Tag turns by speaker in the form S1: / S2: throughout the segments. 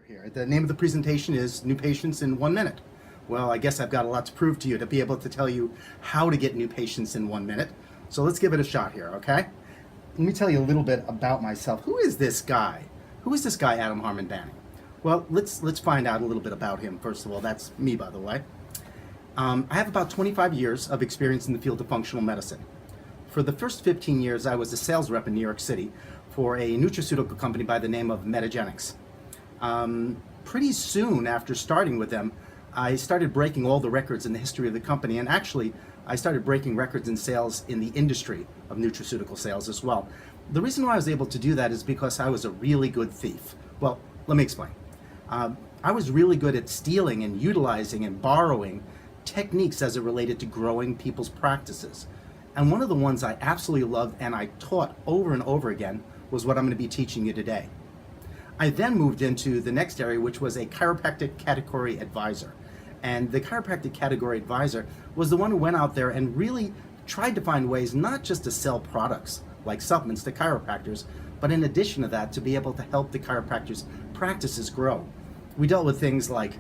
S1: Here. The name of the presentation is New Patients in 1 Minute. Well, I guess I've got a lot to prove to you to be able to tell you how to get new patients in 1 minute. So let's give it a shot here, okay? Let me tell you a little bit about myself. Who is this guy? Who is this guy, Adam Harmon Banning? Well, let's find out a little bit about him. First of all, that's me, by the way. I have about 25 years of experience in the field of functional medicine. For the first 15 years, I was a sales rep in New York City for a nutraceutical company by the name of Metagenics. Pretty soon after starting with them, I started breaking all the records in the history of the company, and actually I started breaking records in sales in the industry of nutraceutical sales as well. The reason why I was able to do that is because I was a really good thief. Well, let me explain. I was really good at stealing and utilizing and borrowing techniques as it related to growing people's practices. And one of the ones I absolutely loved and I taught over and over again was what I'm going to be teaching you today. I then moved into the next area, which was a chiropractic category advisor. And the chiropractic category advisor was the one who went out there and really tried to find ways not just to sell products like supplements to chiropractors, but in addition to that, to be able to help the chiropractors' practices grow. We dealt with things like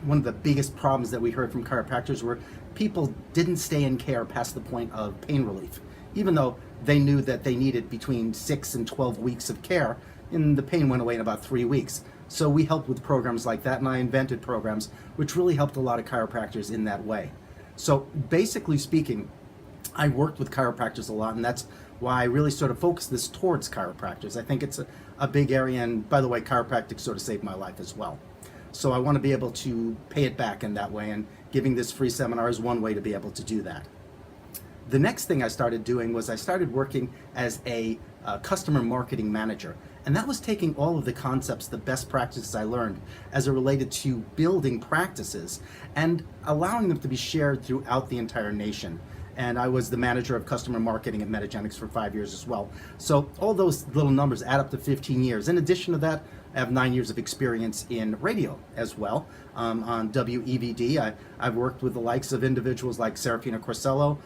S1: one of the biggest problems that we heard from chiropractors were people didn't stay in care past the point of pain relief, even though they knew that they needed between 6 and 12 weeks of care, and the pain went away in about 3 weeks. So we helped with programs like that, and I invented programs which really helped a lot of chiropractors in that way. So basically speaking, I worked with chiropractors a lot, and that's why I really sort of focused this towards chiropractors. I think it's a big area, and by the way, chiropractic sort of saved my life as well. So I want to be able to pay it back in that way, and giving this free seminar is one way to be able to do that. The next thing I started doing was I started working as a customer marketing manager. And that was taking all of the concepts, the best practices I learned as it related to building practices and allowing them to be shared throughout the entire nation. And I was the manager of customer marketing at Metagenics for 5 years as well. So all those little numbers add up to 15 years. In addition to that, I have 9 years of experience in radio as well. On WEVD, I've worked with the likes of individuals like Serafina Corsello,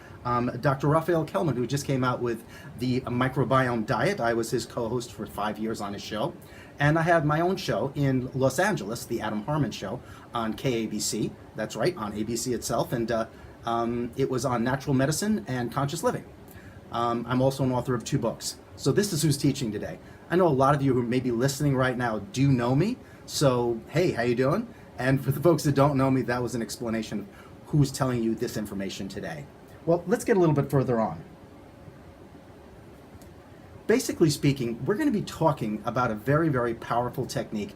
S1: Dr. Raphael Kelman, who just came out with the microbiome diet. I was his co-host for 5 years on his show. And I had my own show in Los Angeles, the Adam Harmon Show, on KABC. That's right, on ABC itself. And it was on natural medicine and conscious living. I'm also an author of 2 books. So this is who's teaching today. I know a lot of you who may be listening right now do know me. So, hey, how you doing? And for the folks that don't know me, that was an explanation of who's telling you this information today. Well, let's get a little bit further on. Basically speaking, we're going to be talking about a very, very powerful technique.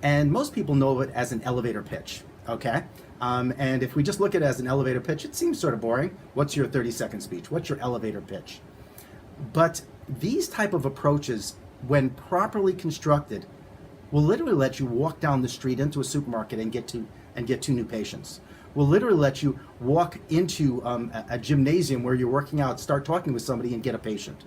S1: And most people know it as an elevator pitch, okay? And if we just look at it as an elevator pitch, it seems sort of boring. What's your 30-second speech? What's your elevator pitch? But these type of approaches, when properly constructed, will literally let you walk down the street into a supermarket and get 2 new patients. Will literally let you walk into a gymnasium where you're working out, start talking with somebody and get a patient.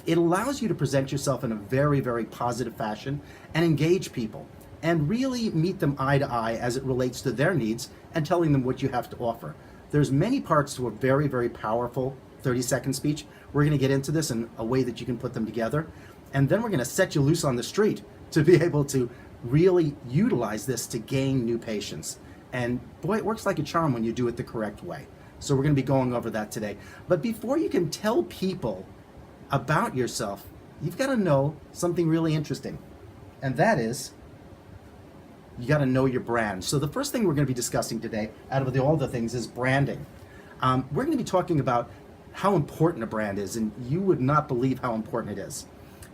S1: It allows you to present yourself in a very, very positive fashion and engage people and really meet them eye to eye as it relates to their needs and telling them what you have to offer. There's many parts to a very, very powerful 30-second speech. We're going to get into this in a way that you can put them together. And then we're going to set you loose on the street to be able to really utilize this to gain new patients. And boy, it works like a charm when you do it the correct way. So we're going to be going over that today. But before you can tell people about yourself, you've got to know something really interesting. And that is, you got to know your brand. So the first thing we're going to be discussing today, out of all the things, is branding. We're going to be talking about how important a brand is, and you would not believe how important it is.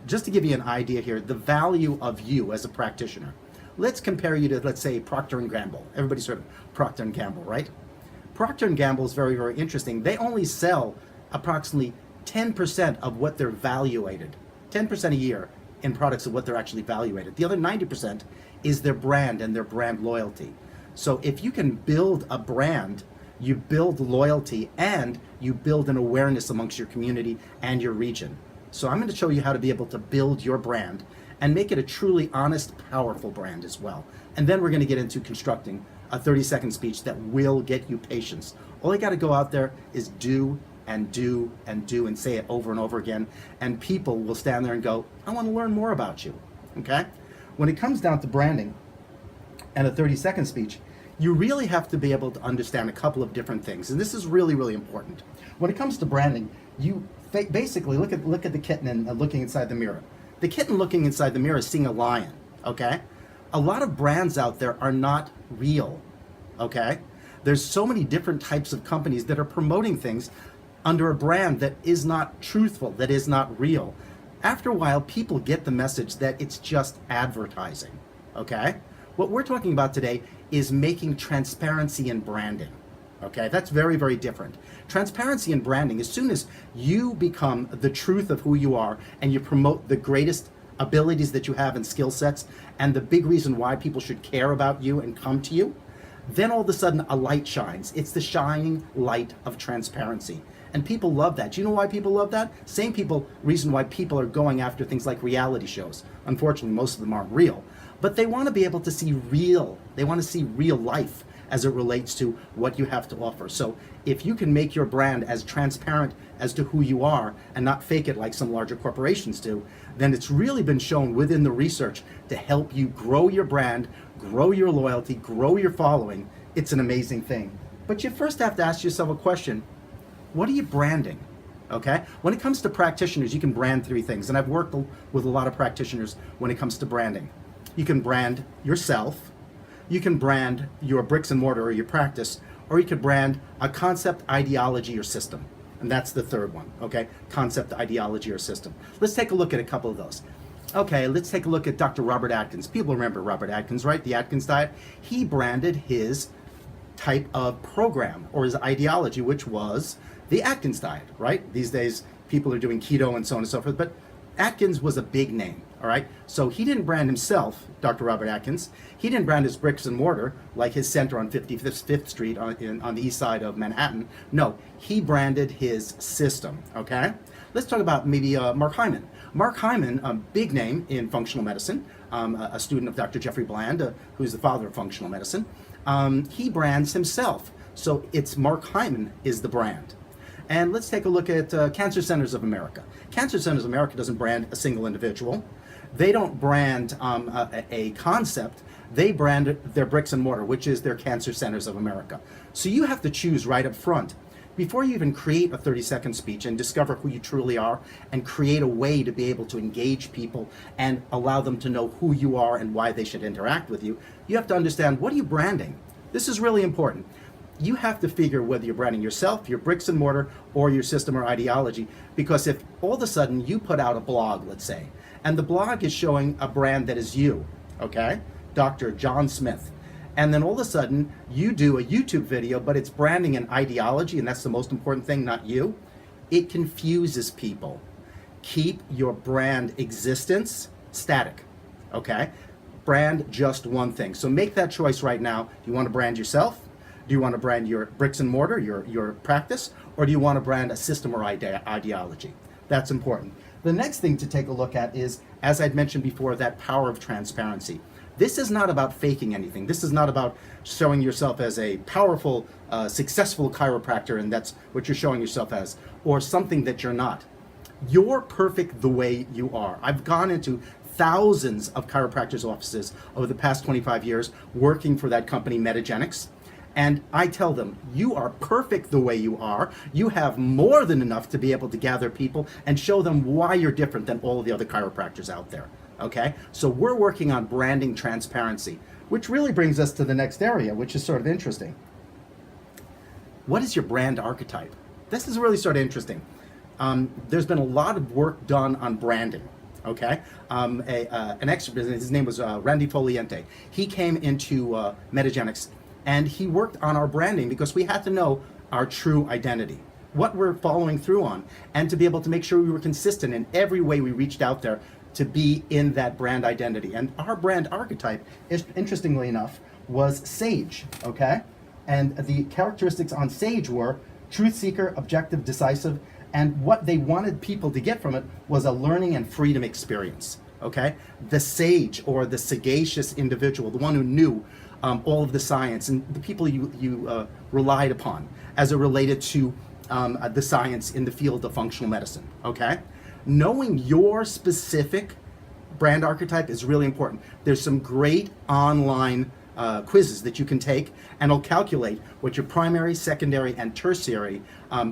S1: Just to give you an idea here, the value of you as a practitioner. Let's compare you to, let's say, Procter & Gamble. Everybody's heard of Procter & Gamble, right? Procter & Gamble is very, very interesting. They only sell approximately 10% of what they're valuated, 10% a year in products of what they're actually valuated. The other 90% is their brand and their brand loyalty. So if you can build a brand, you build loyalty and you build an awareness amongst your community and your region. So I'm going to show you how to be able to build your brand and make it a truly honest, powerful brand as well. And then we're going to get into constructing a 30-second speech that will get you patients. All you got to go out there is do and do and do and say it over and over again, and people will stand there and go, I want to learn more about you, okay? when it comes down to branding and a 30-second speech, you really have to be able to understand a couple of different things. And this is really, really important. When it comes to branding, you basically look at the kitten and looking inside the mirror. The kitten looking inside the mirror is seeing a lion, okay? A lot of brands out there are not real, okay? There's so many different types of companies that are promoting things under a brand that is not truthful, that is not real. After a while, people get the message that it's just advertising, okay? What we're talking about today is making transparency in branding, okay? That's very, very different. Transparency in branding, as soon as you become the truth of who you are and you promote the greatest abilities that you have and skill sets and the big reason why people should care about you and come to you, then all of a sudden a light shines. It's the shining light of transparency. And people love that. Do you know why people love that? Same reason why people are going after things like reality shows. Unfortunately, most of them aren't real. But they want to be able to see real. They want to see real life as it relates to what you have to offer. So if you can make your brand as transparent as to who you are and not fake it like some larger corporations do, then it's really been shown within the research to help you grow your brand, grow your loyalty, grow your following. It's an amazing thing. But you first have to ask yourself a question. What are you branding? Okay? When it comes to practitioners, you can brand three things. And I've worked with a lot of practitioners when it comes to branding. You can brand yourself, you can brand your bricks and mortar or your practice, or you could brand a concept, ideology, or system. And that's the third one, okay? Concept, ideology, or system. Let's take a look at a couple of those. Okay, let's take a look at Dr. Robert Atkins. People remember Robert Atkins, right? The Atkins diet. He branded his type of program or his ideology, which was the Atkins diet, right? These days, people are doing keto and so on and so forth, but Atkins was a big name, all right? So he didn't brand himself, Dr. Robert Atkins. He didn't brand his bricks and mortar like his center on 55th Street on the east side of Manhattan. No, he branded his system, okay? Let's talk about maybe Mark Hyman. Mark Hyman, a big name in functional medicine, a student of Dr. Jeffrey Bland, who's the father of functional medicine. He brands himself. So it's Mark Hyman is the brand. And let's take a look at Cancer Centers of America. Cancer Centers of America doesn't brand a single individual. They don't brand a concept. They brand their bricks and mortar, which is their Cancer Centers of America. So you have to choose right up front. Before you even create a 30-second speech and discover who you truly are and create a way to be able to engage people and allow them to know who you are and why they should interact with you, you have to understand, what are you branding? This is really important. You have to figure whether you're branding yourself, your bricks and mortar, or your system or ideology. Because if all of a sudden you put out a blog, let's say, and the blog is showing a brand that is you, okay? Dr. John Smith. And then all of a sudden you do a YouTube video, but it's branding an ideology, and that's the most important thing, not you. It confuses people. Keep your brand existence static, okay? Brand just one thing. So make that choice right now. Do you want to brand yourself? Do you want to brand your bricks and mortar, your practice, or do you want to brand a system or ideology? That's important. The next thing to take a look at is, as I'd mentioned before, that power of transparency. This is not about faking anything. This is not about showing yourself as a powerful, successful chiropractor, and that's what you're showing yourself as, or something that you're not. You're perfect the way you are. I've gone into thousands of chiropractors' offices over the past 25 years working for that company, Metagenics. And I tell them, you are perfect the way you are. You have more than enough to be able to gather people and show them why you're different than all of the other chiropractors out there, okay? So we're working on branding transparency, which really brings us to the next area, which is sort of interesting. What is your brand archetype? This is really sort of interesting. There's been a lot of work done on branding, okay? An expert, his name was Randy Foliente. He came into Metagenics, and he worked on our branding because we had to know our true identity, what we're following through on, and to be able to make sure we were consistent in every way we reached out there to be in that brand identity. And our brand archetype, interestingly enough, was SAGE, okay? And the characteristics on SAGE were truth seeker, objective, decisive, and what they wanted people to get from it was a learning and freedom experience, okay? The sage, or the sagacious individual, the one who knew all of the science and the people you relied upon as it related to the science in the field of functional medicine, okay? Knowing your specific brand archetype is really important. There's some great online quizzes that you can take, and it'll calculate what your primary, secondary, and tertiary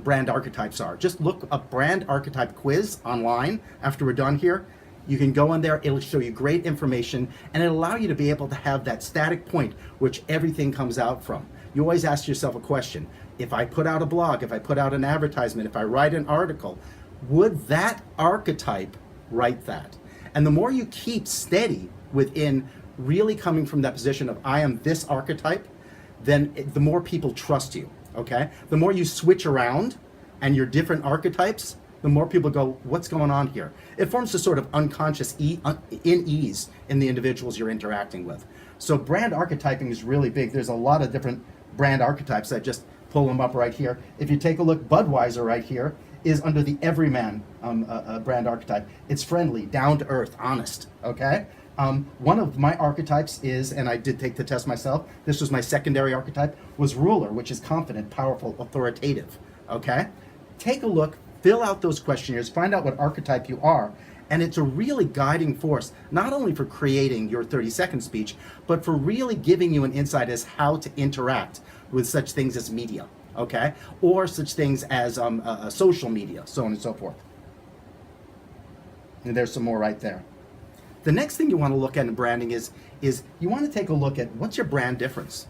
S1: brand archetypes are. Just look up brand archetype quiz online after we're done here. You can go in there, it'll show you great information, and it'll allow you to be able to have that static point which everything comes out from. You always ask yourself a question: if I put out a blog, if I put out an advertisement, if I write an article, would that archetype write that? And the more you keep steady within really coming from that position of I am this archetype, then the more people trust you, okay? The more you switch around and your different archetypes, the more people go, what's going on here? It forms a sort of unconscious ease in the individuals you're interacting with. So brand archetyping is really big. There's a lot of different brand archetypes. I just pull them up right here. If you take a look, Budweiser right here is under the everyman brand archetype. It's friendly, down to earth, honest, okay? One of my archetypes is, and I did take the test myself, this was my secondary archetype, was ruler, which is confident, powerful, authoritative, okay? Take a look, fill out those questionnaires, find out what archetype you are, and it's a really guiding force, not only for creating your 30-second speech, but for really giving you an insight as how to interact with such things as media, okay? Or such things as social media, so on and so forth. And there's some more right there. The next thing you want to look at in branding is you want to take a look at what's your brand difference.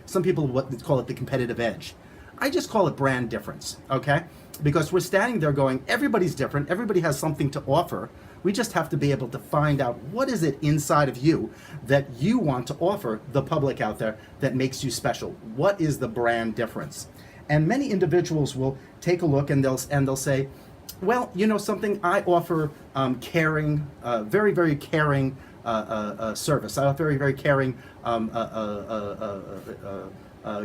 S1: Some people call it the competitive edge. I just call it brand difference, okay? Because we're standing there going, everybody's different, everybody has something to offer. We just have to be able to find out what is it inside of you that you want to offer the public out there that makes you special. What is the brand difference? And many individuals will take a look and they'll say, well, you know something, I offer caring, very, very caring service. I offer very, very caring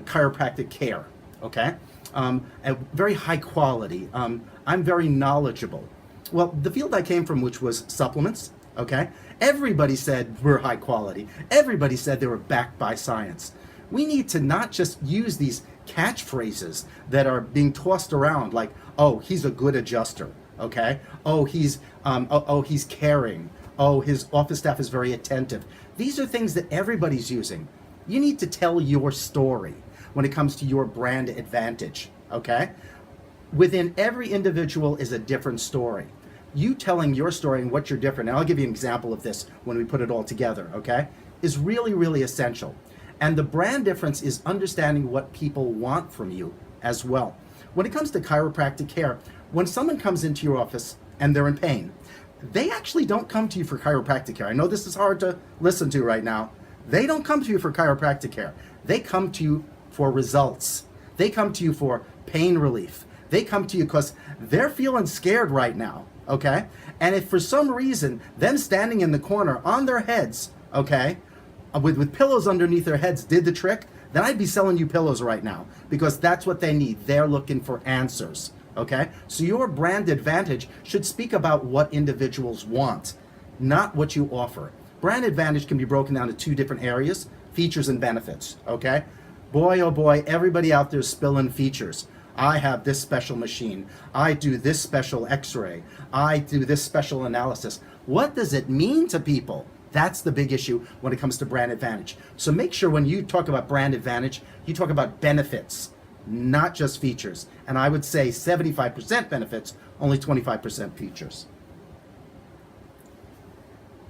S1: chiropractic care, okay? At very high quality. I'm very knowledgeable. Well, the field I came from, which was supplements, okay? Everybody said we're high quality. Everybody said they were backed by science. We need to not just use these catchphrases that are being tossed around like, oh, he's a good adjuster, okay? Oh, he's caring. Oh, his office staff is very attentive. These are things that everybody's using. You need to tell your story when it comes to your brand advantage, okay? Within every individual is a different story. You telling your story and what you're different, and I'll give you an example of this when we put it all together, okay, is really, really essential. And the brand difference is understanding what people want from you as well. When it comes to chiropractic care, when someone comes into your office and they're in pain, they actually don't come to you for chiropractic care. I know this is hard to listen to right now. They don't come to you for chiropractic care. They come to you for results. They come to you for pain relief. They come to you because they're feeling scared right now, okay? And if for some reason, them standing in the corner on their heads, okay, with pillows underneath their heads did the trick, then I'd be selling you pillows right now because that's what they need. They're looking for answers, okay? So your brand advantage should speak about what individuals want, not what you offer. Brand advantage can be broken down to two different areas, features and benefits, okay? Boy, oh boy, everybody out there is spilling features. I have this special machine. I do this special x-ray. I do this special analysis. What does it mean to people? That's the big issue when it comes to brand advantage. So make sure when you talk about brand advantage, you talk about benefits, not just features. And I would say 75% benefits, only 25% features.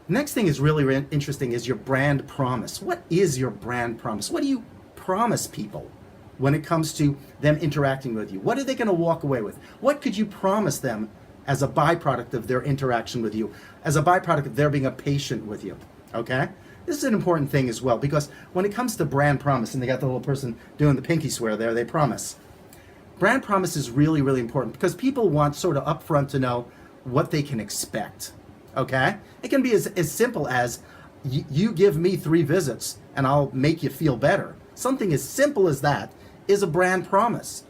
S1: Next thing is really interesting is your brand promise. What is your brand promise? What do you promise people when it comes to them interacting with you? What are they going to walk away with? What could you promise them as a byproduct of their interaction with you, as a byproduct of their being a patient with you, okay? This is an important thing as well, because when it comes to brand promise, and they got the little person doing the pinky swear there, they promise. Brand promise is really, really important because people want sort of upfront to know what they can expect, okay? It can be as simple as, you give me 3 visits and I'll make you feel better. Something as simple as that is a brand promise.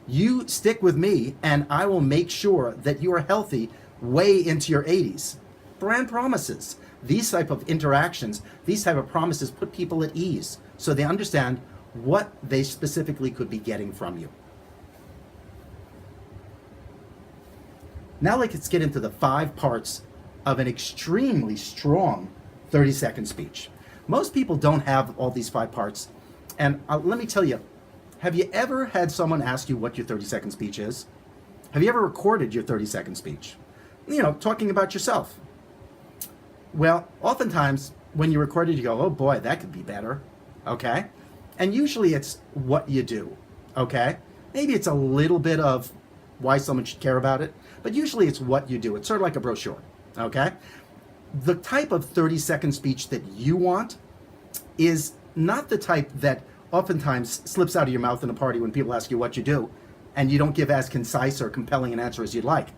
S1: You stick with me and I will make sure that you are healthy way into your 80s. Brand promises. These type of interactions, these type of promises put people at ease so they understand what they specifically could be getting from you. Now let's get into the 5 parts of an extremely strong 30-second speech. Most people don't have all these 5 parts. And let me tell you, have you ever had someone ask you what your 30-second speech is? Have you ever recorded your 30-second speech? Talking about yourself. Well, oftentimes when you record it, you go, oh boy, that could be better, okay? And usually it's what you do, okay? Maybe it's a little bit of why someone should care about it, but usually it's what you do. It's sort of like a brochure, okay? The type of 30-second speech that you want is not the type that oftentimes slips out of your mouth in a party when people ask you what you do, and you don't give as concise or compelling an answer as you'd like.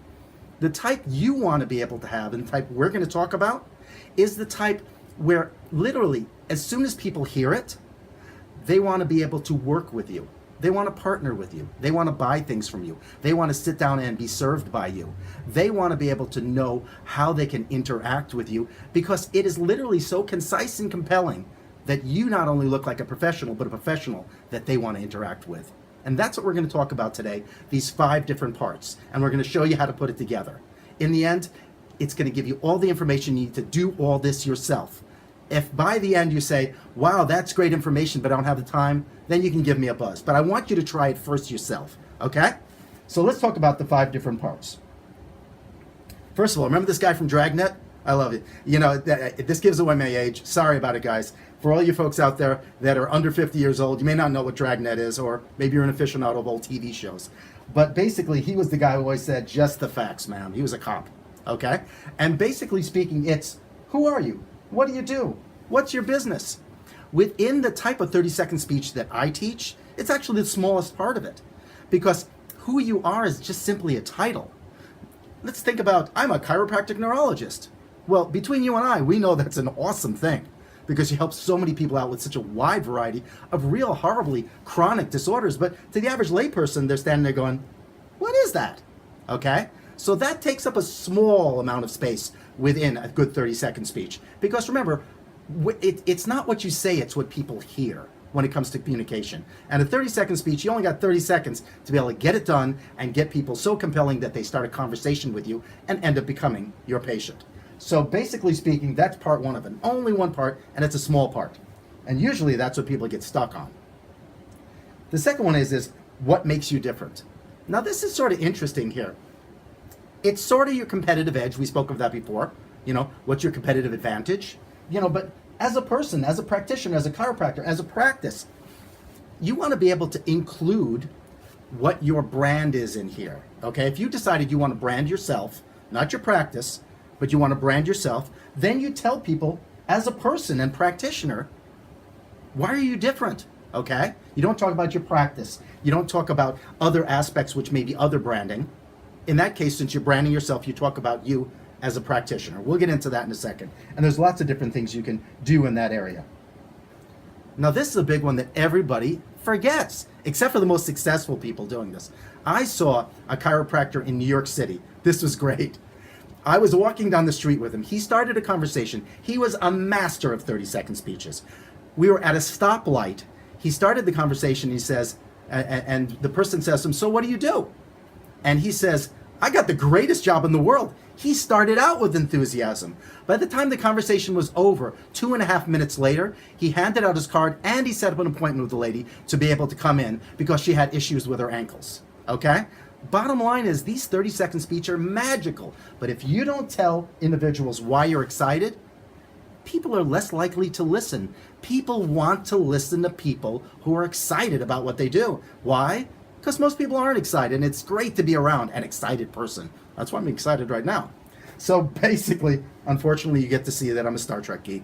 S1: The type you want to be able to have, and the type we're going to talk about, is the type where literally, as soon as people hear it, they want to be able to work with you. They want to partner with you. They want to buy things from you. They want to sit down and be served by you. They want to be able to know how they can interact with you, because it is literally so concise and compelling that you not only look like a professional, but a professional that they want to interact with. And that's what we're going to talk about today, these 5 different parts. And we're going to show you how to put it together. In the end, it's going to give you all the information you need to do all this yourself. If by the end you say, wow, that's great information, but I don't have the time, then you can give me a buzz. But I want you to try it first yourself, okay? So let's talk about the 5 different parts. First of all, remember this guy from Dragnet? I love it. This gives away my age. Sorry about it, guys. For all you folks out there that are under 50 years old, you may not know what Dragnet is, or maybe you're an aficionado of old TV shows. But basically, he was the guy who always said, just the facts, ma'am. He was a cop, okay? And basically speaking, it's, who are you? What do you do? What's your business? Within the type of 30-second speech that I teach, it's actually the smallest part of it. Because who you are is just simply a title. Let's think about, I'm a chiropractic neurologist. Well, between you and I, we know that's an awesome thing, because you help so many people out with such a wide variety of real horribly chronic disorders. But to the average layperson, they're standing there going, what is that? Okay? So that takes up a small amount of space within a good 30-second speech. Because remember, it's not what you say, it's what people hear when it comes to communication. And a 30-second speech, you only got 30 seconds to be able to get it done and get people so compelling that they start a conversation with you and end up becoming your patient. So basically speaking, that's part 1 of it. Only one part, and it's a small part. And usually that's what people get stuck on. The second one is what makes you different? Now this is sort of interesting here. It's sort of your competitive edge. We spoke of that before. What's your competitive advantage? But as a person, as a practitioner, as a chiropractor, as a practice, you want to be able to include what your brand is in here. Okay? If you decided you want to brand yourself, not your practice, but you want to brand yourself, then you tell people as a person and practitioner, why are you different? Okay? You don't talk about your practice. You don't talk about other aspects which may be other branding. In that case, since you're branding yourself, you talk about you as a practitioner. We'll get into that in a second. And there's lots of different things you can do in that area. Now, this is a big one that everybody forgets, except for the most successful people doing this. I saw a chiropractor in New York City. This was great. I was walking down the street with him. He started a conversation. He was a master of 30-second speeches. We were at a stoplight. He started the conversation. He says, and the person says to him, so what do you do? And he says, I got the greatest job in the world. He started out with enthusiasm. By the time the conversation was over, 2.5 minutes later, he handed out his card and he set up an appointment with the lady to be able to come in because she had issues with her ankles. Okay? Bottom line is these 30-second speeches are magical. But if you don't tell individuals why you're excited, people are less likely to listen. People want to listen to people who are excited about what they do. Why? Because most people aren't excited, and it's great to be around an excited person. That's why I'm excited right now. So basically, unfortunately, you get to see that I'm a Star Trek geek.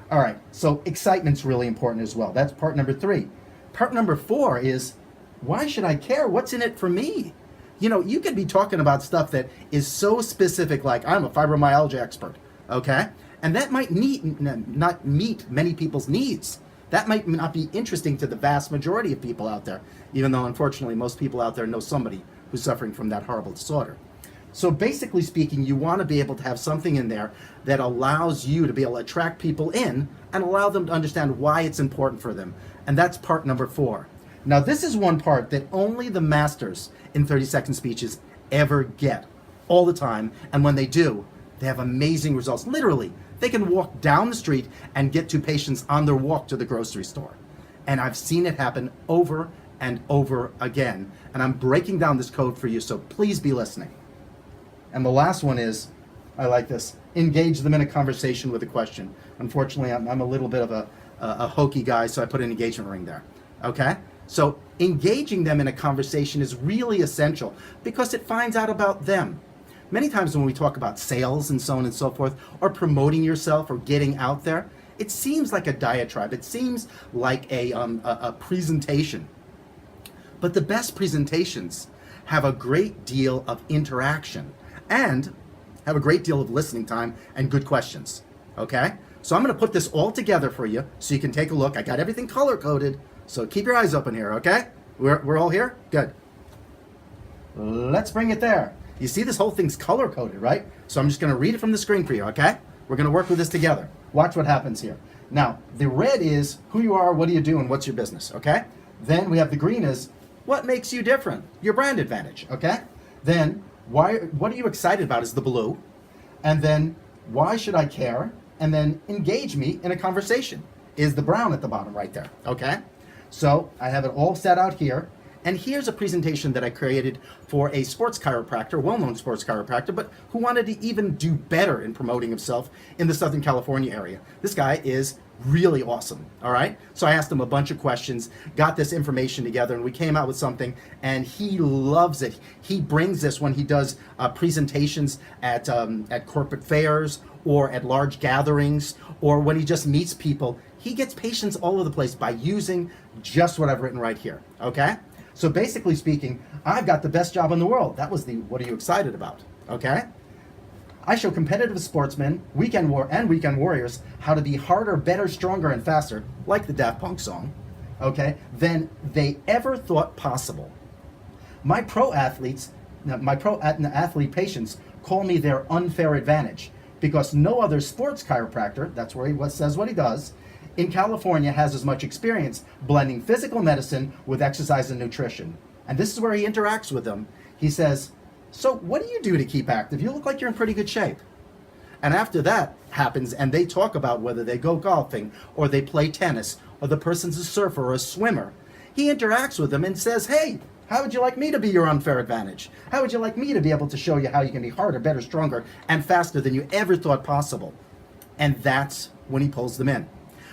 S1: All right, so excitement's really important as well. That's part number 3. Part number 4 is, why should I care? What's in it for me? You could be talking about stuff that is so specific, like I'm a fibromyalgia expert, okay? And that might not meet many people's needs. That might not be interesting to the vast majority of people out there, even though, unfortunately, most people out there know somebody who's suffering from that horrible disorder. So basically speaking, you want to be able to have something in there that allows you to be able to attract people in and allow them to understand why it's important for them. And that's part number 4. Now, this is one part that only the masters in 30-second speeches ever get all the time. And when they do, They have amazing results. Literally, they can walk down the street and get to patients on their walk to the grocery store. And I've seen it happen over and over again. And I'm breaking down this code for you, so please be listening. And the last one is, I like this, engage them in a conversation with a question. Unfortunately, I'm a little bit of a hokey guy, so I put an engagement ring there, okay? So engaging them in a conversation is really essential because it finds out about them. Many times when we talk about sales and so on and so forth, or promoting yourself or getting out there, it seems like a diatribe. It seems like a presentation. But the best presentations have a great deal of interaction and have a great deal of listening time and good questions, okay? So I'm gonna put this all together for you so you can take a look. I got everything color-coded, so keep your eyes open here, okay? We're all here? Good. Let's bring it there. You see this whole thing's color-coded, right? So I'm just gonna read it from the screen for you, okay? We're gonna work with this together. Watch what happens here. Now, the red is who you are, what do you do, and what's your business, okay? Then we have the green is what makes you different, your brand advantage, okay? Then what are you excited about is the blue. And then why should I care? And then engage me in a conversation is the brown at the bottom right there, okay? So I have it all set out here. And here's a presentation that I created for a sports chiropractor, well-known sports chiropractor, but who wanted to even do better in promoting himself in the Southern California area. This guy is really awesome, all right? So I asked him a bunch of questions, got this information together, and we came out with something, and he loves it. He brings this when he does presentations at corporate fairs or at large gatherings, or when he just meets people. He gets patients all over the place by using just what I've written right here, okay? So basically speaking, I've got the best job in the world. That was the what are you excited about, okay? I show competitive sportsmen, weekend warriors how to be harder, better, stronger, and faster, like the Daft Punk song, okay, than they ever thought possible. My pro athlete patients call me their unfair advantage because no other sports chiropractor, that's where he says what he does, in California has as much experience blending physical medicine with exercise and nutrition. And this is where he interacts with them. He says, so what do you do to keep active? You look like you're in pretty good shape. And after that happens and they talk about whether they go golfing or they play tennis or the person's a surfer or a swimmer, he interacts with them and says, hey, how would you like me to be your unfair advantage? How would you like me to be able to show you how you can be harder, better, stronger, and faster than you ever thought possible? And that's when he pulls them in.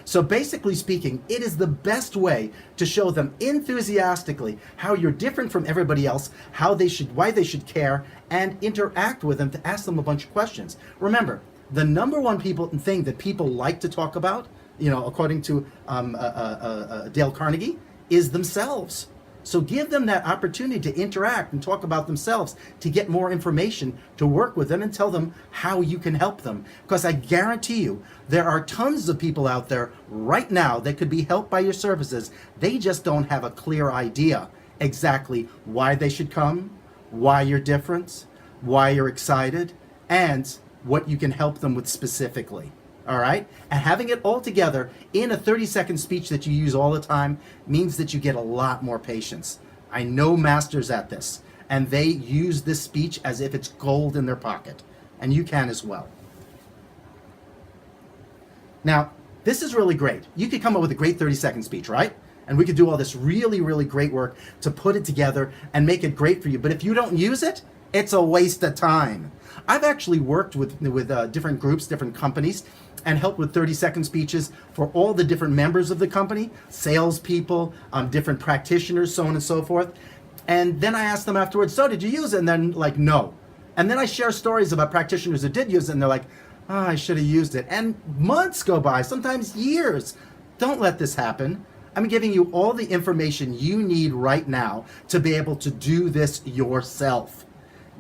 S1: So basically speaking, it is the best way to show them enthusiastically how you're different from everybody else, why they should care, and interact with them to ask them a bunch of questions. Remember, the number one thing that people like to talk about, according to Dale Carnegie, is themselves. So give them that opportunity to interact and talk about themselves, to get more information, to work with them and tell them how you can help them. Because I guarantee you, there are tons of people out there right now that could be helped by your services. They just don't have a clear idea exactly why they should come, why you're different, why you're excited, and what you can help them with specifically. All right? And having it all together in a 30-second speech that you use all the time means that you get a lot more patients. I know masters at this, and they use this speech as if it's gold in their pocket. And you can as well. Now, this is really great. You could come up with a great 30-second speech, right? And we could do all this really, really great work to put it together and make it great for you. But if you don't use it, it's a waste of time. I've actually worked with different groups, different companies, and helped with 30-second speeches for all the different members of the company, salespeople, different practitioners, so on and so forth. And then I asked them afterwards, so did you use it? And then like, no. And then I share stories about practitioners who did use it, and they're like, oh, I should have used it. And months go by, sometimes years. Don't let this happen. I'm giving you all the information you need right now to be able to do this yourself.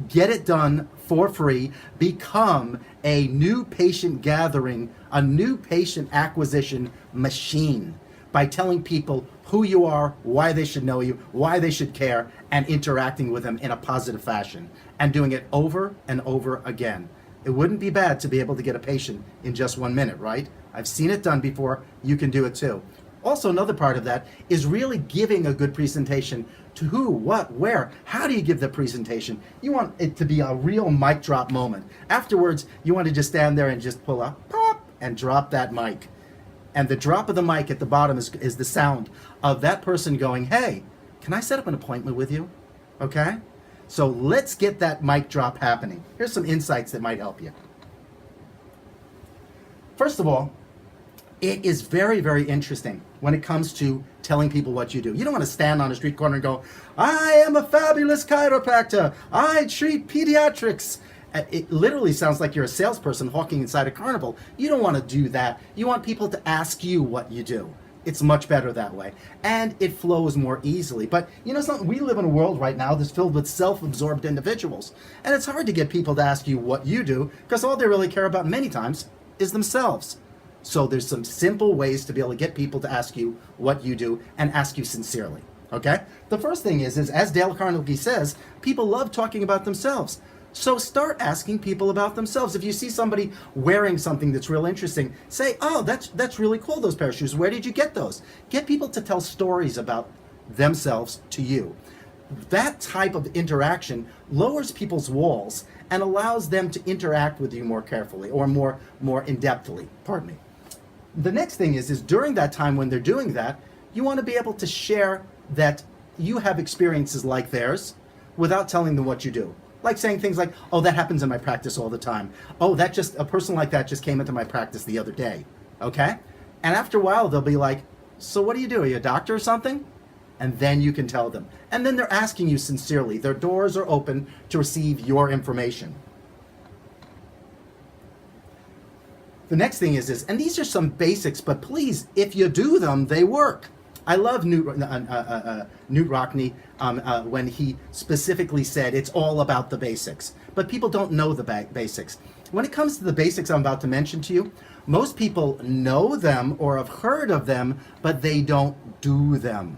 S1: Get it done for free. Become a new patient gathering, a new patient acquisition machine by telling people who you are, why they should know you, why they should care, and interacting with them in a positive fashion, and doing it over and over again. It wouldn't be bad to be able to get a patient in just 1 minute, right? I've seen it done before. You can do it too. Also, another part of that is really giving a good presentation To who, what, where? How do you give the presentation? You want it to be a real mic drop moment. Afterwards, you want to just stand there and just pull up, pop, and drop that mic. And the drop of the mic at the bottom is the sound of that person going, hey, can I set up an appointment with you? Okay? So let's get that mic drop happening. Here's some insights that might help you. First of all, it is very, very interesting when it comes to telling people what you do. You don't want to stand on a street corner and go, I am a fabulous chiropractor. I treat pediatrics. It literally sounds like you're a salesperson hawking inside a carnival. You don't want to do that. You want people to ask you what you do. It's much better that way. And it flows more easily. But you know something? We live in a world right now that's filled with self-absorbed individuals. And it's hard to get people to ask you what you do because all they really care about many times is themselves. So there's some simple ways to be able to get people to ask you what you do and ask you sincerely, okay? The first thing is as Dale Carnegie says, people love talking about themselves. So start asking people about themselves. If you see somebody wearing something that's real interesting, say, oh, that's really cool, those pair of shoes. Where did you get those? Get people to tell stories about themselves to you. That type of interaction lowers people's walls and allows them to interact with you more carefully or more in-depthly, pardon me. The next thing is during that time when they're doing that, you want to be able to share that you have experiences like theirs without telling them what you do. Like saying things like, oh, that happens in my practice all the time. Oh, a person like that just came into my practice the other day, okay? And after a while, they'll be like, so what do you do? Are you a doctor or something? And then you can tell them. And then they're asking you sincerely. Their doors are open to receive your information. The next thing is this, and these are some basics, but please, if you do them, they work. I love Knute Rockne when he specifically said it's all about the basics. But people don't know the basics. When it comes to the basics I'm about to mention to you, most people know them or have heard of them, but they don't do them.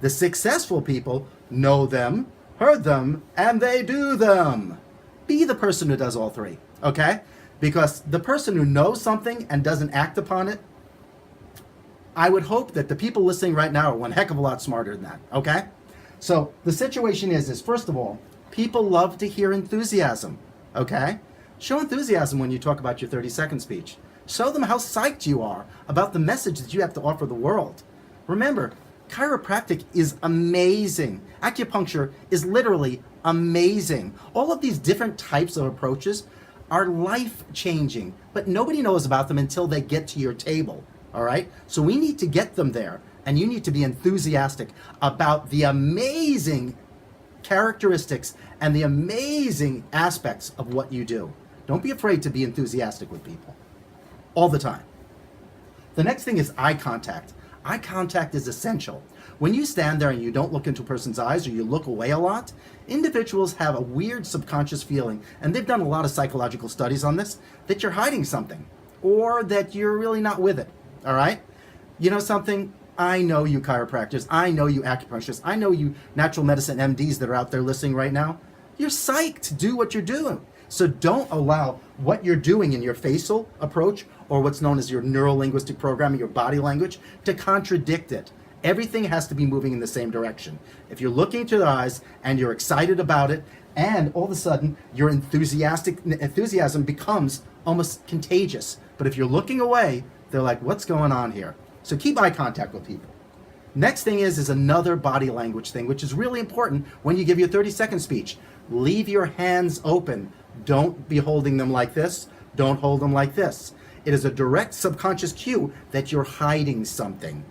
S1: The successful people know them, heard them, and they do them. Be the person who does all three, okay? Because the person who knows something and doesn't act upon it, I would hope that the people listening right now are one heck of a lot smarter than that, okay? So the situation is first of all, people love to hear enthusiasm, okay? Show enthusiasm when you talk about your 30-second speech. Show them how psyched you are about the message that you have to offer the world. Remember, chiropractic is amazing. Acupuncture is literally amazing. All of these different types of approaches are life-changing, but nobody knows about them until they get to your table, all right? So we need to get them there, and you need to be enthusiastic about the amazing characteristics and the amazing aspects of what you do. Don't be afraid to be enthusiastic with people all the time. The next thing is eye contact. Eye contact is essential. When you stand there and you don't look into a person's eyes or you look away a lot, individuals have a weird subconscious feeling, and they've done a lot of psychological studies on this, that you're hiding something or that you're really not with it, all right? You know something? I know you chiropractors, I know you acupuncturists, I know you natural medicine MDs that are out there listening right now. You're psyched to do what you're doing. So don't allow what you're doing in your facial approach or what's known as your neuro-linguistic programming, your body language, to contradict it. Everything has to be moving in the same direction. If you're looking into the eyes and you're excited about it, and all of a sudden your enthusiasm becomes almost contagious. But if you're looking away, they're like, what's going on here? So keep eye contact with people. Next thing is another body language thing, which is really important when you give your 30-second speech. Leave your hands open. Don't be holding them like this. Don't hold them like this. It is a direct subconscious cue that you're hiding something.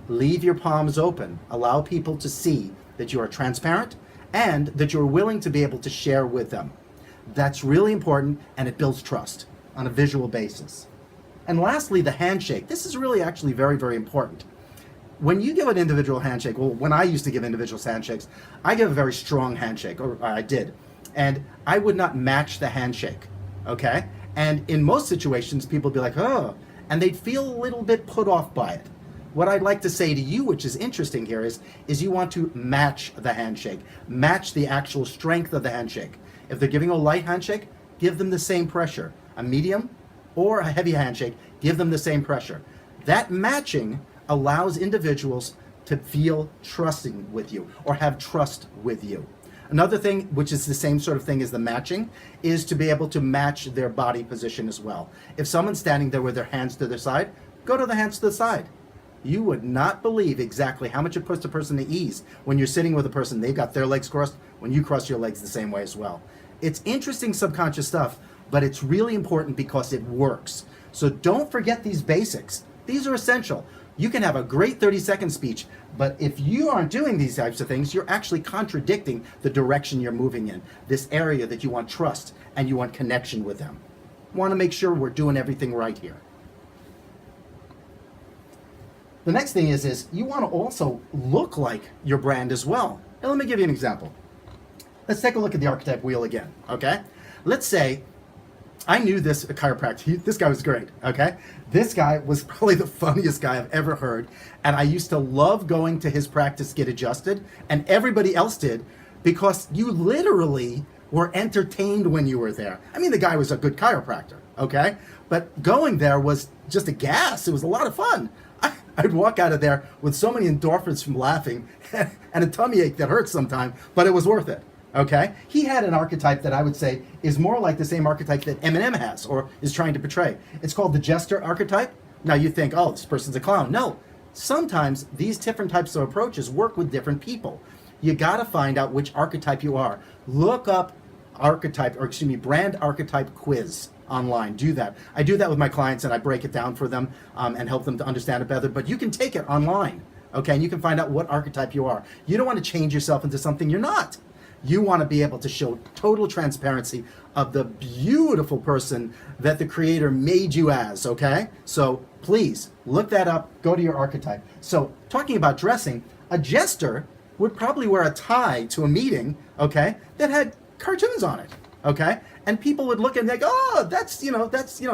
S1: Leave your palms open. Allow people to see that you are transparent and that you're willing to be able to share with them. That's really important, and it builds trust on a visual basis. And lastly, the handshake. This is really actually very, very important. When you give an individual handshake, well, when I used to give individuals handshakes, I give a very strong handshake, or I did. And I would not match the handshake, okay? And in most situations, people would be like, oh, and they'd feel a little bit put off by it. What I'd like to say to you, which is interesting here, is you want to match the handshake, match the actual strength of the handshake. If they're giving a light handshake, give them the same pressure. A medium or a heavy handshake, give them the same pressure. That matching allows individuals to feel trusting with you or have trust with you. Another thing, which is the same sort of thing as the matching, is to be able to match their body position as well. If someone's standing there with their hands to their side, go to the hands to the side. You would not believe exactly how much it puts a person at ease when you're sitting with a person, they've got their legs crossed, when you cross your legs the same way as well. It's interesting subconscious stuff, but it's really important because it works. So don't forget these basics. These are essential. You can have a great 30-second speech, but if you aren't doing these types of things, you're actually contradicting the direction you're moving in, this area that you want trust and you want connection with them. Want to make sure we're doing everything right here. The next thing is you want to also look like your brand as well. Now let me give you an example. Let's take a look at the archetype wheel again, okay? Let's say I knew this chiropractor. This guy was great, okay? This guy was probably the funniest guy I've ever heard, and I used to love going to his practice Get Adjusted, and everybody else did, because you literally were entertained when you were there. I mean, the guy was a good chiropractor, okay? But going there was just a gas. It was a lot of fun. I'd walk out of there with so many endorphins from laughing and a tummy ache that hurts sometimes, but it was worth it. Okay? He had an archetype that I would say is more like the same archetype that Eminem has or is trying to portray. It's called the jester archetype. Now you think, oh, this person's a clown. No. Sometimes these different types of approaches work with different people. You got to find out which archetype you are. Look up brand archetype quiz online. Do that. I do that with my clients and I break it down for them and help them to understand it better. But you can take it online, okay? And you can find out what archetype you are. You don't want to change yourself into something you're not. You want to be able to show total transparency of the beautiful person that the creator made you as, okay? So please look that up, go to your archetype. So talking about dressing, a jester would probably wear a tie to a meeting, okay, that had cartoons on it, okay? And people would look and they go, oh, that's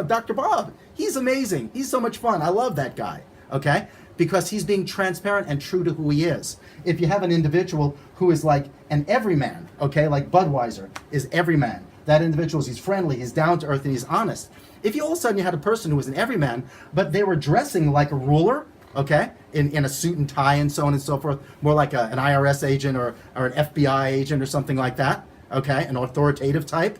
S1: Dr. Bob. He's amazing. He's so much fun. I love that guy, okay? Because he's being transparent and true to who he is. If you have an individual who is like an everyman, okay, like Budweiser is everyman. That individual, he's friendly, he's down to earth, and he's honest. If you all of a sudden you had a person who was an everyman, but they were dressing like a ruler, okay, in a suit and tie and so on and so forth, more like an IRS agent or an FBI agent or something like that, okay, an authoritative type,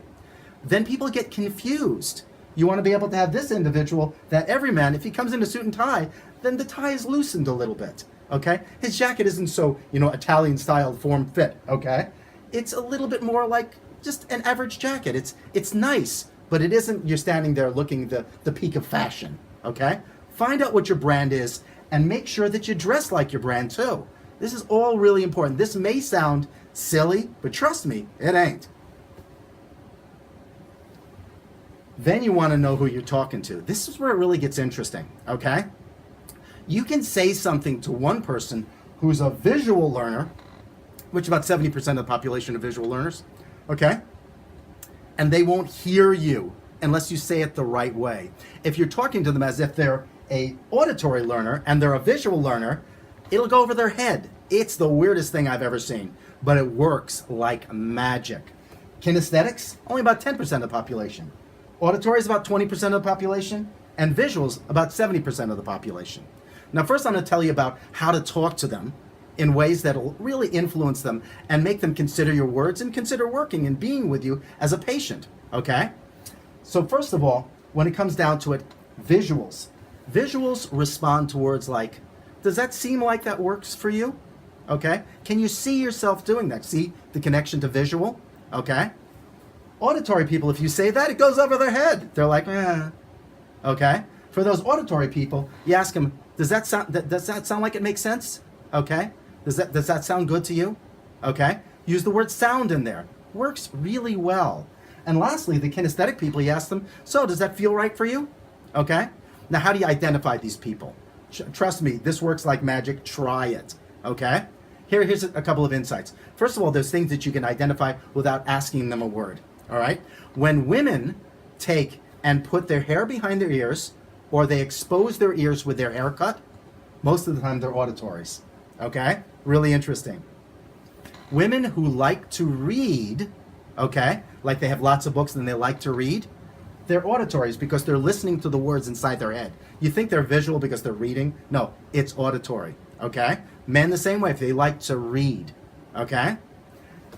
S1: then people get confused. You want to be able to have this individual, that everyman, if he comes in a suit and tie, then the tie is loosened a little bit, okay? His jacket isn't so, Italian-style form-fit, okay? It's a little bit more like just an average jacket. It's nice, but it isn't you're standing there looking the peak of fashion, okay? Find out what your brand is and make sure that you dress like your brand too. This is all really important. This may sound silly, but trust me, it ain't. Then you want to know who you're talking to. This is where it really gets interesting, okay? You can say something to one person who's a visual learner, which about 70% of the population are visual learners, okay? And they won't hear you unless you say it the right way. If you're talking to them as if they're a auditory learner and they're a visual learner, it'll go over their head. It's the weirdest thing I've ever seen, but it works like magic. Kinesthetics, only about 10% of the population. Auditory is about 20% of the population, and visuals about 70% of the population. Now, first I'm going to tell you about how to talk to them in ways that will really influence them and make them consider your words and consider working and being with you as a patient, okay? So first of all, when it comes down to it, visuals. Visuals respond to words like, does that seem like that works for you? Okay? Can you see yourself doing that? See the connection to visual? Okay? Auditory people, if you say that, it goes over their head. They're like, okay? For those auditory people, you ask them, does that sound like it makes sense? Okay? Does that sound good to you? Okay? Use the word sound in there. Works really well. And lastly, the kinesthetic people, you ask them, so does that feel right for you? Okay? Now, how do you identify these people? Trust me, this works like magic. Try it. Okay? Here's a couple of insights. First of all, there's things that you can identify without asking them a word. All right? When women take and put their hair behind their ears, or they expose their ears with their haircut, most of the time they're auditories. Okay? Really interesting. Women who like to read, okay, like they have lots of books and they like to read, they're auditories because they're listening to the words inside their head. You think they're visual because they're reading? No, it's auditory. Okay? Men the same way, if they like to read. Okay?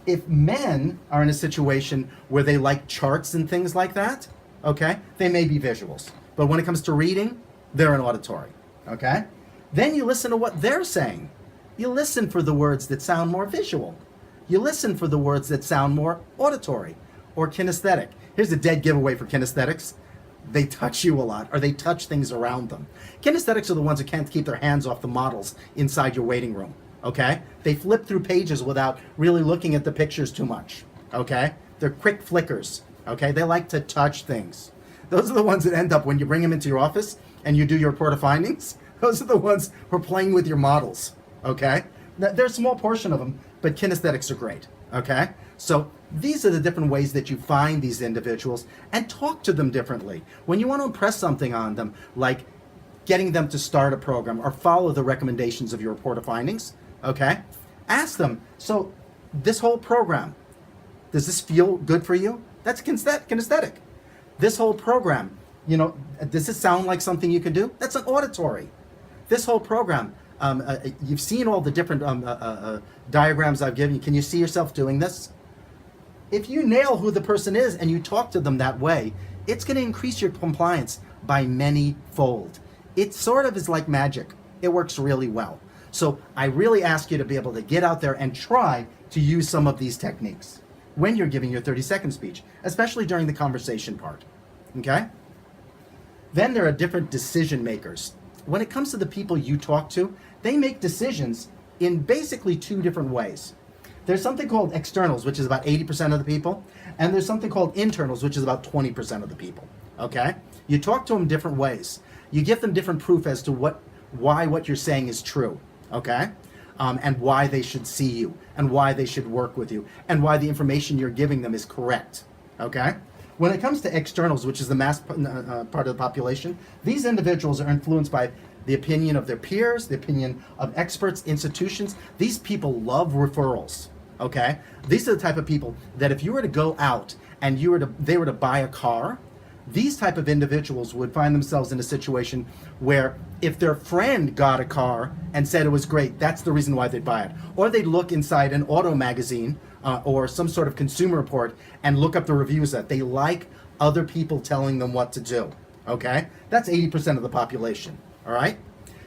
S1: If men are in a situation where they like charts and things like that, okay, they may be visuals. But when it comes to reading, they're an auditory. Okay? Then you listen to what they're saying. You listen for the words that sound more visual. You listen for the words that sound more auditory or kinesthetic. Here's a dead giveaway for kinesthetics. They touch you a lot, or they touch things around them. Kinesthetics are the ones who can't keep their hands off the models inside your waiting room, okay? They flip through pages without really looking at the pictures too much, okay? They're quick flickers, okay? They like to touch things. Those are the ones that end up when you bring them into your office and you do your report of findings. Those are the ones who are playing with your models, okay? There's a small portion of them, but kinesthetics are great, okay? So these are the different ways that you find these individuals and talk to them differently. When you want to impress something on them, like getting them to start a program or follow the recommendations of your report of findings, okay? Ask them, so this whole program, does this feel good for you? That's kinesthetic. This whole program, you know, does this sound like something you can do? That's an auditory. This whole program, you've seen all the different diagrams I've given you. Can you see yourself doing this? If you nail who the person is and you talk to them that way, it's going to increase your compliance by many-fold. It sort of is like magic. It works really well. So I really ask you to be able to get out there and try to use some of these techniques when you're giving your 30-second speech, especially during the conversation part, okay? Then there are different decision makers. When it comes to the people you talk to, they make decisions in basically two different ways. There's something called externals, which is about 80% of the people, and there's something called internals, which is about 20% of the people, okay? You talk to them different ways. You give them different proof as to why what you're saying is true, okay? And why they should see you, and why they should work with you, and why the information you're giving them is correct, okay? When it comes to externals, which is the mass part of the population, these individuals are influenced by the opinion of their peers, the opinion of experts, institutions. These people love referrals, okay? These are the type of people that if you were to go out and they were to buy a car, these type of individuals would find themselves in a situation where if their friend got a car and said it was great, that's the reason why they'd buy it. Or they'd look inside an auto magazine or some sort of consumer report and look up the reviews that they like other people telling them what to do, okay? That's 80% of the population, all right?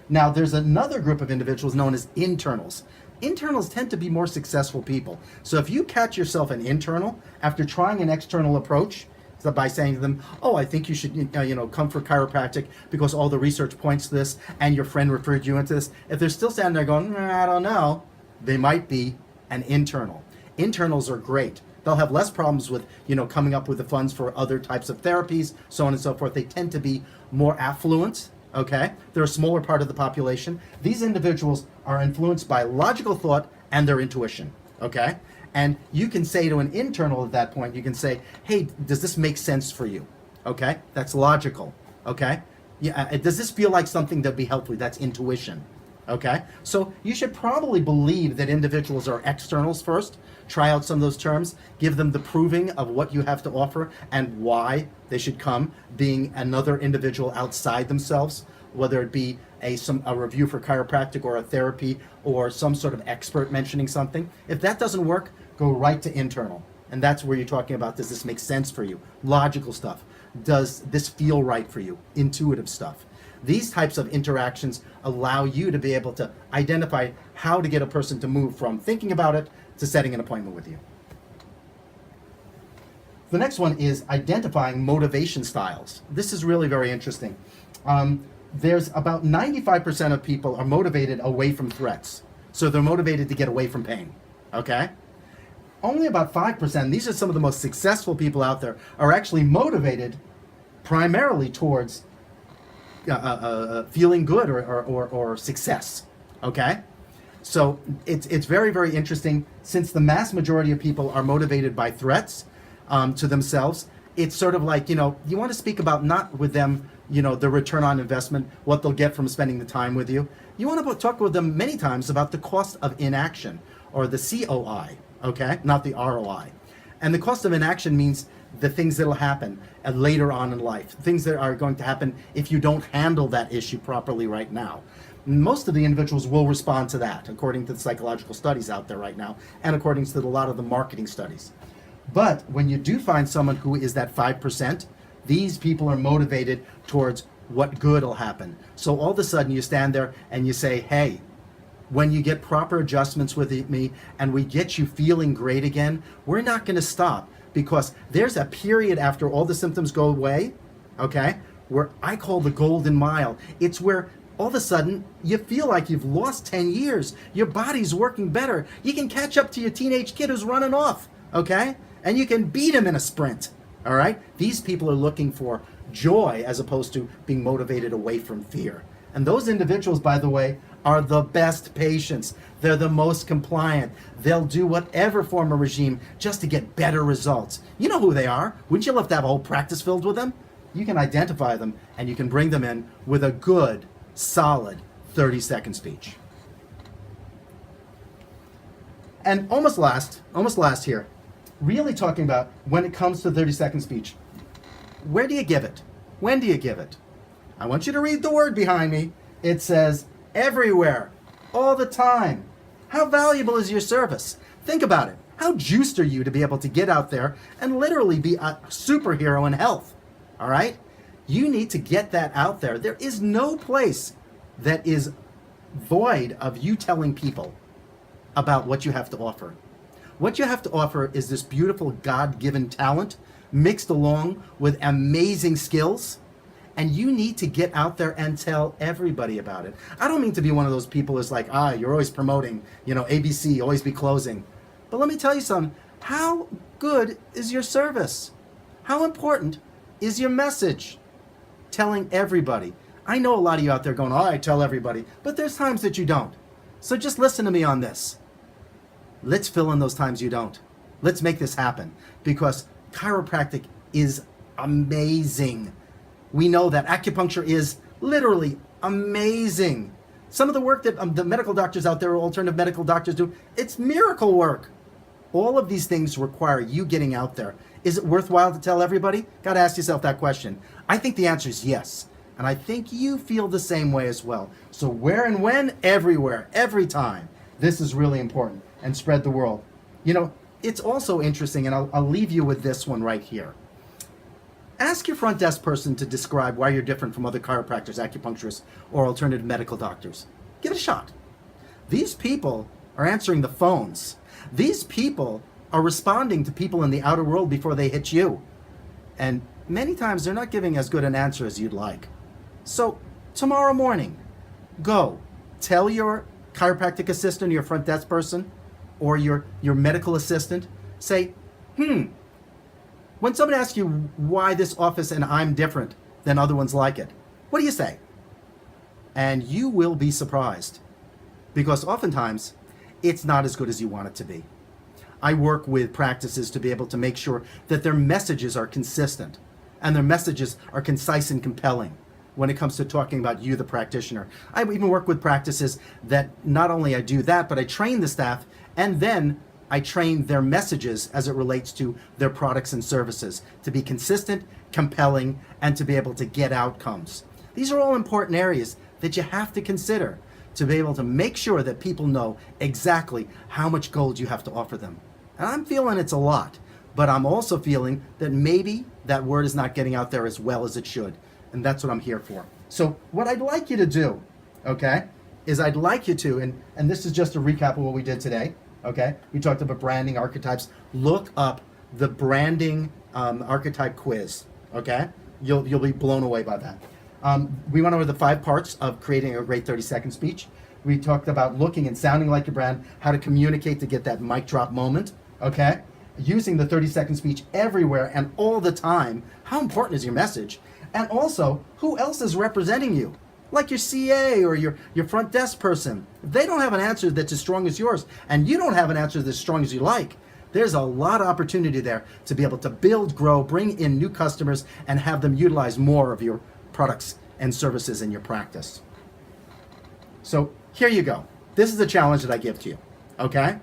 S1: Now, there's another group of individuals known as internals. Internals tend to be more successful people. So if you catch yourself an internal after trying an external approach, so by saying to them, oh, I think you should come for chiropractic because all the research points to this and your friend referred you into this, if they're still standing there going, I don't know, they might be an internal. Internals are great. They'll have less problems with, coming up with the funds for other types of therapies, so on and so forth. They tend to be more affluent, okay? They're a smaller part of the population. These individuals are influenced by logical thought and their intuition, okay? And you can say to an internal at that point, you can say, hey, does this make sense for you? Okay? That's logical, okay? Yeah, does this feel like something that'd be helpful? That's intuition, okay? So you should probably believe that individuals are externals first, try out some of those terms, give them the proving of what you have to offer and why they should come, being another individual outside themselves, whether it be a review for chiropractic or a therapy or some sort of expert mentioning something. If that doesn't work, go right to internal. And that's where you're talking about, does this make sense for you? Logical stuff. Does this feel right for you? Intuitive stuff. These types of interactions allow you to be able to identify how to get a person to move from thinking about it to setting an appointment with you. The next one is identifying motivation styles. This is really very interesting. There's about 95% of people are motivated away from threats. So they're motivated to get away from pain, okay? Only about 5%, these are some of the most successful people out there, are actually motivated primarily towards feeling good or success, okay? So it's very, very interesting. Since the mass majority of people are motivated by threats to themselves, it's sort of like, you want to speak about not with them, the return on investment, what they'll get from spending the time with you. You want to talk with them many times about the cost of inaction, or the COI, okay? Not the ROI. And the cost of inaction means the things that will happen later on in life, things that are going to happen if you don't handle that issue properly right now. Most of the individuals will respond to that, according to the psychological studies out there right now, and according to a lot of the marketing studies. But when you do find someone who is that 5%, these people are motivated towards what good will happen. So all of a sudden you stand there and you say, hey, when you get proper adjustments with me and we get you feeling great again, we're not going to stop, because there's a period after all the symptoms go away, okay, where I call the golden mile. It's where all of a sudden you feel like you've lost 10 years. Your body's working better. You can catch up to your teenage kid who's running off, okay? And you can beat him in a sprint, all right? These people are looking for joy as opposed to being motivated away from fear. And those individuals, by the way, are the best patients. They're the most compliant. They'll do whatever form of regime just to get better results. You know who they are. Wouldn't you love to have a whole practice filled with them? You can identify them and you can bring them in with a good, solid 30-second speech. And almost last here, really talking about when it comes to 30-second speech, where do you give it? When do you give it? I want you to read the word behind me. It says everywhere, all the time. How valuable is your service? Think about it. How juiced are you to be able to get out there and literally be a superhero in health? All right? You need to get that out there. There is no place that is void of you telling people about what you have to offer. What you have to offer is this beautiful God-given talent mixed along with amazing skills, and you need to get out there and tell everybody about it. I don't mean to be one of those people who's like, you're always promoting, ABC, always be closing. But let me tell you something. How good is your service? How important is your message? Telling everybody. I know a lot of you out there going, I tell everybody, but there's times that you don't. So just listen to me on this. Let's fill in those times you don't. Let's make this happen, because chiropractic is amazing. We know that acupuncture is literally amazing. Some of the work that the medical doctors out there, alternative medical doctors do, it's miracle work. All of these things require you getting out there. Is it worthwhile to tell everybody? Got to ask yourself that question. I think the answer is yes. And I think you feel the same way as well. So where and when? Everywhere, every time. This is really important. And spread the word. It's also interesting, and I'll leave you with this one right here. Ask your front desk person to describe why you're different from other chiropractors, acupuncturists, or alternative medical doctors. Give it a shot. These people are answering the phones. These people are responding to people in the outer world before they hit you. And many times they're not giving as good an answer as you'd like. So tomorrow morning, go tell your chiropractic assistant, your front desk person, or your medical assistant, say, when somebody asks you why this office and I'm different than other ones like it, what do you say? And you will be surprised, because oftentimes it's not as good as you want it to be. I work with practices to be able to make sure that their messages are consistent and their messages are concise and compelling when it comes to talking about you, the practitioner. I even work with practices that not only I do that, but I train the staff, and then I train their messages as it relates to their products and services to be consistent, compelling, and to be able to get outcomes. These are all important areas that you have to consider to be able to make sure that people know exactly how much gold you have to offer them. And I'm feeling it's a lot, but I'm also feeling that maybe that word is not getting out there as well as it should. And that's what I'm here for. So what I'd like you to do, okay, is I'd like you to, and this is just a recap of what we did today, okay? We talked about branding archetypes. Look up the branding archetype quiz, okay? You'll be blown away by that. We went over the 5 parts of creating a great 30-second speech. We talked about looking and sounding like your brand, how to communicate to get that mic drop moment, okay? Using the 30-second speech everywhere and all the time. How important is your message? And also, who else is representing you? Like your CA or your front desk person. If they don't have an answer that's as strong as yours, and you don't have an answer that's as strong as you like, there's a lot of opportunity there to be able to build, grow, bring in new customers, and have them utilize more of your products and services in your practice. So here you go. This is the challenge that I give to you, okay?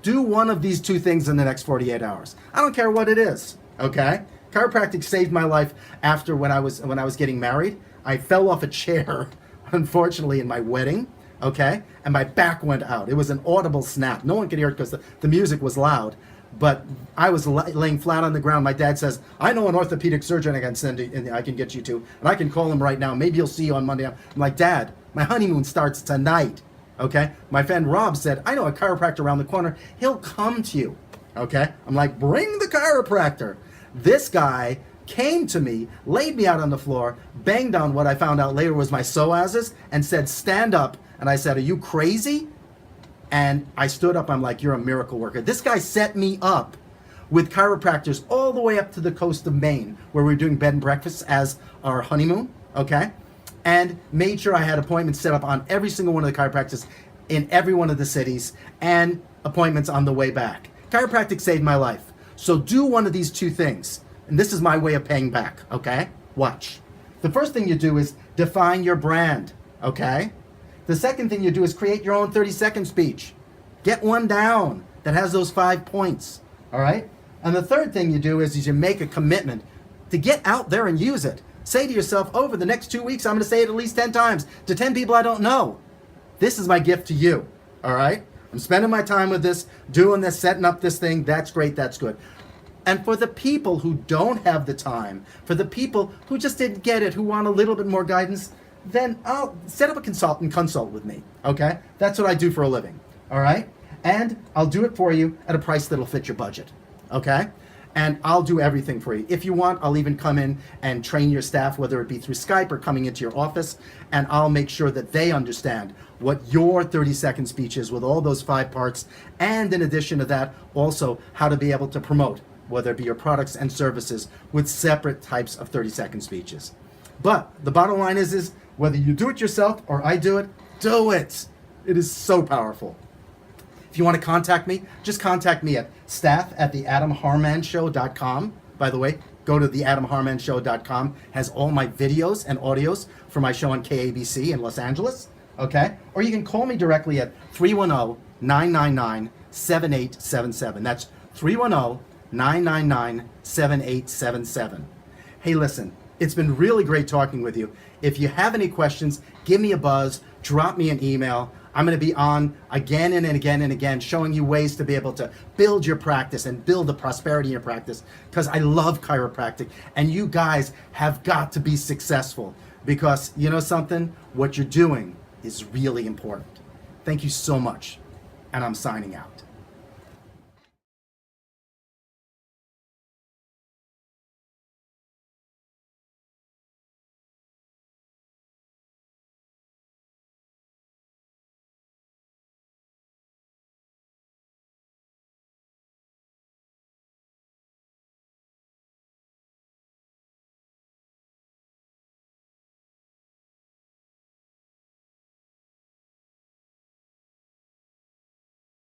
S1: Do one of these 2 things in the next 48 hours. I don't care what it is, okay? Chiropractic saved my life after when I was getting married. I fell off a chair unfortunately, in my wedding, okay? And my back went out. It was an audible snap. No one could hear it because the music was loud. But I was laying flat on the ground. My dad says, I know an orthopedic surgeon I can send you, and I can get you to, and I can call him right now. Maybe he'll see you on Monday. I'm like, Dad, my honeymoon starts tonight, okay? My friend Rob said, I know a chiropractor around the corner. He'll come to you, okay? I'm like, bring the chiropractor. This guy came to me, laid me out on the floor, banged on what I found out later was my psoas, and said, stand up. And I said, are you crazy? And I stood up. I'm like, you're a miracle worker. This guy set me up with chiropractors all the way up to the coast of Maine, where we were doing bed and breakfast as our honeymoon, okay? And made sure I had appointments set up on every single one of the chiropractors in every one of the cities, and appointments on the way back. Chiropractic saved my life. So do one of these two things. And this is my way of paying back, okay? Watch. The first thing you do is define your brand, okay? The second thing you do is create your own 30-second speech. Get one down that has those 5 points, all right? And the third thing you do is you make a commitment to get out there and use it. Say to yourself, over the next 2 weeks, I'm going to say it at least 10 times to 10 people I don't know. This is my gift to you, all right? I'm spending my time with this, doing this, setting up this thing. That's great, that's good. And for the people who don't have the time, for the people who just didn't get it, who want a little bit more guidance, then I'll set up a consultant, consult with me, okay? That's what I do for a living, all right? And I'll do it for you at a price that'll fit your budget, okay? And I'll do everything for you. If you want, I'll even come in and train your staff, whether it be through Skype or coming into your office, and I'll make sure that they understand what your 30-second speech is with all those 5 parts, and in addition to that, also how to be able to promote, whether it be your products and services, with separate types of 30-second speeches. But the bottom line is whether you do it yourself or I do it, do it. It is so powerful. If you want to contact me, just contact me at staff@theadamharmanshow.com. By the way, go to theadamharmanshow.com. Has all my videos and audios for my show on KABC in Los Angeles, okay? Or you can call me directly at 310-999-7877. That's 310-999-7877. Hey, listen, it's been really great talking with you. If you have any questions, give me a buzz, drop me an email. I'm going to be on again and again and again, showing you ways to be able to build your practice and build the prosperity in your practice, because I love chiropractic, and you guys have got to be successful, because you know something? What you're doing is really important. Thank you so much, and I'm signing out.